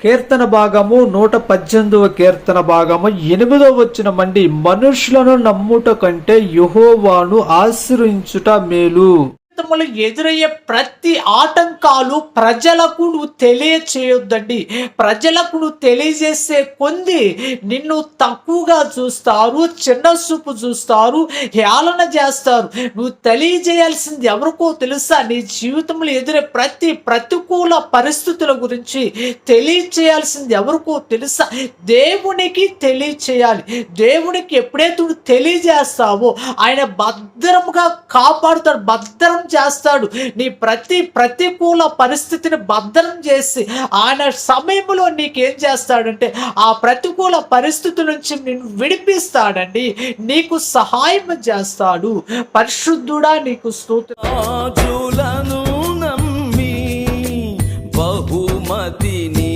కీర్తన భాగము 118వ కీర్తన భాగము 8వ వచనమండి. మనుషులను నమ్ముట కంటే యెహోవాను ఆశ్రయించుట మేలు. ఎదురయ్యే ప్రతి ఆటంకాలు ప్రజలకు నువ్వు తెలియచేయొద్దండి. ప్రజలకు నువ్వు తెలియజేసే కొంది నిన్ను తక్కువగా చూస్తారు, చిన్న చూపు చూస్తారు, హేళన చేస్తారు. నువ్వు తెలియజేయాల్సింది ఎవరికో తెలుసా? నీ జీవితంలో ఎదురే ప్రతి ప్రతికూల పరిస్థితుల గురించి తెలియచేయాల్సింది ఎవరికో తెలుసా? దేవునికి తెలియచేయాలి. దేవునికి ఎప్పుడైతే నువ్వు తెలియజేస్తావో ఆయన భద్రంగా కాపాడుతాడు, భద్రం చేస్తాడు. నీ ప్రతికూల పరిస్థితిని భద్రం చేసి ఆయన సమయంలో నీకేం చేస్తాడంటే ఆ ప్రతికూల పరిస్థితుల నుంచి నిన్ను విడిపిస్తాడండి, నీకు సహాయం చేస్తాడు. పరిశుద్ధుడా నీకు స్తోత్రం. నమ్మి బహుమతిని